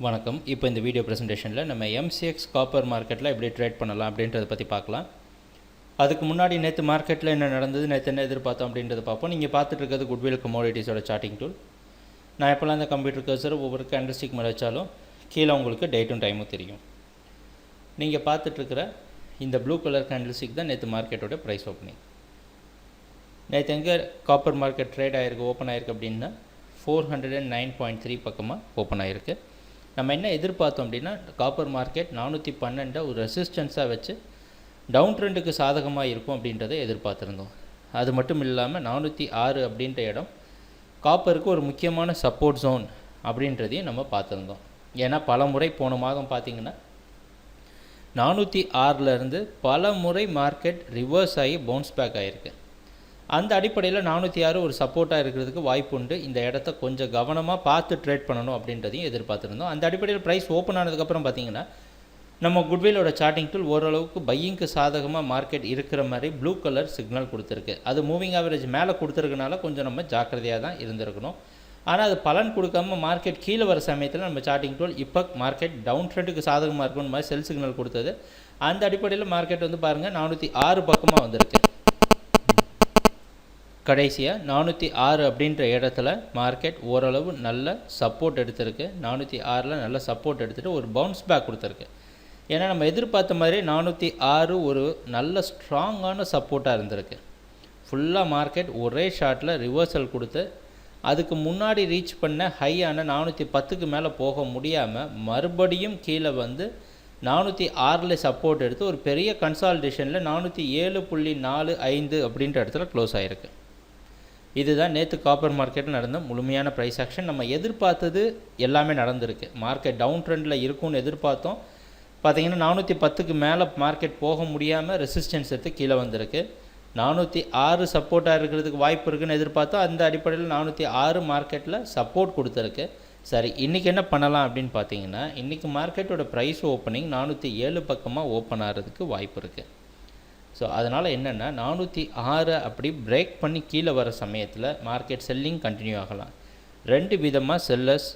வணக்கம். இப்போ இந்த வீடியோ ப்ரெசன்டேஷனில் நம்ம MCX காப்பர் மார்க்கெட்டில் எப்படி ட்ரேட் பண்ணலாம் அப்படின்றத பற்றி பார்க்கலாம். அதுக்கு முன்னாடி நேற்று மார்க்கெட்டில் என்ன நடந்தது, நேற்று என்ன எதிர்பார்த்தோம் அப்படின்றத பார்ப்போம். நீங்கள் பார்த்துட்டு இருக்கிறது குட்வில் கமோடிட்டிஸோட சார்ட்டிங் டூல். நான் எப்போல்லாம் இந்த கம்ப்யூட்டர் கர்சர் ஒவ்வொரு கேண்டல்ஸ்டிக் மேலே வச்சாலும் கீழே உங்களுக்கு டேட்டும் டைமும் தெரியும். நீங்கள் பார்த்துட்ருக்கிற இந்த ப்ளூ கலர் கேண்டல்ஸ்டிக் தான் நேற்று மார்க்கெட்டோட ப்ரைஸ் ஓப்பனிங். நேற்று எங்கே காப்பர் மார்க்கெட் ட்ரேட் ஆகிருக்கு, ஓப்பன் ஆகிருக்கு அப்படின்னா 409.3 பக்கமாக ஓப்பன் ஆகிருக்கு. நம்ம என்ன எதிர்பார்த்தோம் அப்படின்னா காப்பர் மார்க்கெட் 412 ஒரு ரெசிஸ்டன்ஸாக வச்சு டவுன் ட்ரெண்டுக்கு சாதகமாக இருக்கும் அப்படின்றத எதிர்பார்த்துருந்தோம். அது மட்டும் இல்லாமல் 406 அப்படின்ற இடம் காப்பருக்கு ஒரு முக்கியமான சப்போர்ட் ஜோன் அப்படின்றதையும் நம்ம பார்த்துருந்தோம். ஏன்னா பல முறை போன மாதம் பார்த்திங்கன்னா 406லேருந்து பல முறை மார்க்கெட் ரிவர்ஸ் ஆகி பவுன்ஸ் பேக் ஆகிருக்கு. அந்த அடிப்படையில் 406 ஒரு சப்போர்ட்டாக இருக்கிறதுக்கு வாய்ப்பு உண்டு. இந்த இடத்த கொஞ்சம் கவனமாக பார்த்து ட்ரேட் பண்ணணும் அப்படின்றதையும் எதிர்பார்த்துருந்தோம். அந்த அடிப்படையில் ப்ரைஸ் ஓப்பன் ஆனதுக்கப்புறம் பார்த்திங்கன்னா நம்ம குட்விலோட சார்ட்டிங் டூல் ஓரளவுக்கு பையிங்க்கு சாதகமாக மார்க்கெட் இருக்கிற மாதிரி ப்ளூ கலர் சிக்னல் கொடுத்துருக்கு. அது மூவிங் ஆவரேஜ் மேலே கொடுத்துருக்கனால கொஞ்சம் நம்ம ஜாக்கிரதையாக தான் இருந்திருக்கணும். ஆனால் அது பலன் கொடுக்காமல் மார்க்கெட் கீழே வர சமயத்தில் நம்ம சார்ட்டிங் டூல் இப்போ மார்க்கெட் டவுன் ட்ரெண்டுக்கு சாதகமாக இருக்குன்னு மாதிரி செல் சிக்னல் கொடுத்தது. அந்த அடிப்படையில் மார்க்கெட் வந்து பாருங்கள் 406 பக்கமாக வந்திருக்கு. கடைசியாக 406 அப்படின்ற இடத்துல மார்க்கெட் ஓரளவு நல்ல சப்போர்ட் எடுத்திருக்கு. 406 நல்ல சப்போர்ட் எடுத்துகிட்டு ஒரு பவுன்ஸ் பேக் கொடுத்துருக்கு. ஏன்னா நம்ம எதிர்பார்த்த மாதிரி 406 ஒரு நல்ல ஸ்ட்ராங்கான சப்போர்ட்டாக இருந்திருக்கு. ஃபுல்லாக மார்க்கெட் ஒரே ஷார்ட்டில் ரிவர்சல் கொடுத்து அதுக்கு முன்னாடி ரீச் பண்ண ஹையான 410க்கு மேலே போக முடியாமல் மறுபடியும் கீழே வந்து 406 சப்போர்ட் எடுத்து ஒரு பெரிய கன்சால்டேஷனில் 407.45 அப்படின்ற இடத்துல க்ளோஸ் ஆகிருக்கு. இதுதான் நேற்று காப்பர் மார்க்கெட்டில் நடந்த முழுமையான ப்ரைஸ் ஆக்ஷன். நம்ம எதிர்பார்த்தது எல்லாமே நடந்திருக்கு. மார்க்கெட் டவுன் ட்ரெண்டில் இருக்கும்னு எதிர்பார்த்தோம். பார்த்திங்கன்னா 410க்கு மேலே மார்க்கெட் போக முடியாமல் ரெசிஸ்டன்ஸ் எடுத்து கீழே வந்திருக்கு. 406 சப்போர்ட்டாக இருக்கிறதுக்கு வாய்ப்பு இருக்குதுன்னு எதிர்பார்த்தோம். அந்த அடிப்படையில் 406 மார்க்கெட்டில் சப்போர்ட் கொடுத்துருக்கு. சரி, இன்றைக்கி என்ன பண்ணலாம் அப்படின்னு பார்த்தீங்கன்னா இன்றைக்கி மார்க்கெட்டோட ப்ரைஸ் ஓப்பனிங் 407 பக்கமாக ஓப்பன் ஆகிறதுக்கு வாய்ப்பு இருக்குது. ஸோ அதனால் என்னென்னா 406 அப்படி பிரேக் பண்ணி கீழே வர சமயத்தில் மார்க்கெட் செல்லிங் கண்டினியூ ஆகலாம். ரெண்டு விதமாக செல்லர்ஸ்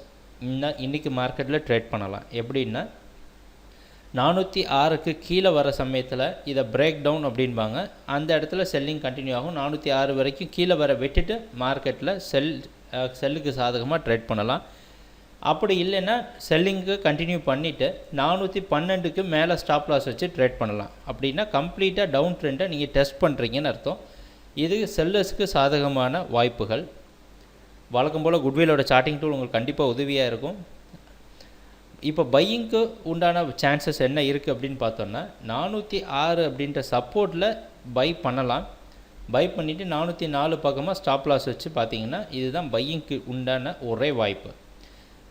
இன்றைக்கி மார்க்கெட்டில் ட்ரேட் பண்ணலாம். எப்படின்னா 406க்கு கீழே வர சமயத்தில் இதை பிரேக் டவுன் அப்படின்பாங்க. அந்த இடத்துல செல்லிங் கண்டினியூ ஆகும். 406 வரைக்கும் கீழே வர விட்டுட்டு மார்க்கெட்டில் செல்லுக்கு சாதகமாக ட்ரேட் பண்ணலாம். அப்படி இல்லைன்னா செல்லிங்க்கு கண்டினியூ பண்ணிவிட்டு 412க்கு மேலே ஸ்டாப் லாஸ் வச்சு ட்ரேட் பண்ணலாம். அப்படின்னா கம்ப்ளீட்டாக டவுன் ட்ரெண்டை நீங்கள் டெஸ்ட் பண்ணுறீங்கன்னு அர்த்தம். இது செல்லர்ஸுக்கு சாதகமான வாய்ப்புகள். வழக்கம் போல் குட்விலோட சார்ட்டிங் டூல் உங்களுக்கு கண்டிப்பாக உதவியாக இருக்கும். இப்போ பையிங்க்கு உண்டான சான்சஸ் என்ன இருக்குது அப்படின்னு பார்த்தோன்னா 406 அப்படின்ற சப்போர்ட்டில் பை பண்ணலாம். பை பண்ணிவிட்டு 404 பக்கமாக ஸ்டாப் லாஸ் வச்சு பார்த்தீங்கன்னா இதுதான் பையிங்க்கு உண்டான ஒரே வாய்ப்பு.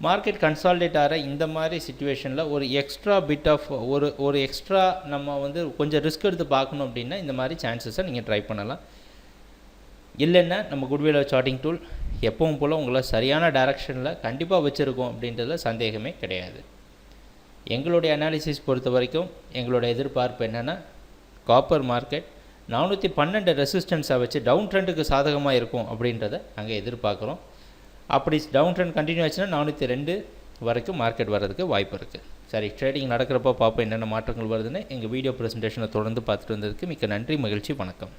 மார்க்கெட் கன்சால்டேட் ஆகிற இந்த மாதிரி சிச்சுவேஷனில் ஒரு எக்ஸ்ட்ரா பிட் ஆஃப் ஒரு எக்ஸ்ட்ரா நம்ம வந்து கொஞ்சம் ரிஸ்க் எடுத்து பார்க்கணும் அப்படின்னா இந்த மாதிரி சான்சஸை நீங்கள் ட்ரை பண்ணலாம். இல்லைன்னா நம்ம குட்வில் சார்ட்டிங் டூல் எப்பவும் போல் உங்களை சரியான டைரக்ஷனில் கண்டிப்பாக வச்சுருக்கோம் அப்படின்றதுல சந்தேகமே கிடையாது. எங்களுடைய அனாலிசிஸ் பொறுத்த வரைக்கும் எங்களோட எதிர்பார்ப்பு என்னென்னா காப்பர் மார்க்கெட் 412 ரெசிஸ்டன்ஸை வச்சு டவுன் ட்ரெண்டுக்கு சாதகமாக இருக்கும் அப்படின்றத நாங்கள் எதிர்பார்க்குறோம். அப்படி டவுன் ட்ரெண்ட் கண்டினியூ ஆச்சுன்னா 402 வரைக்கும் மார்க்கெட் வர்றதுக்கு வாய்ப்பு இருக்குது. சரி, ட்ரேடிங் நடக்கிறப்போ பார்ப்போம் என்னென்ன மாற்றங்கள் வருதுன்னு. எங்கள் வீடியோ ப்ரெசன்டேஷனை தொடர்ந்து பார்த்துட்டு வந்ததுக்கு மிக்க நன்றி, மகிழ்ச்சி, வணக்கம்.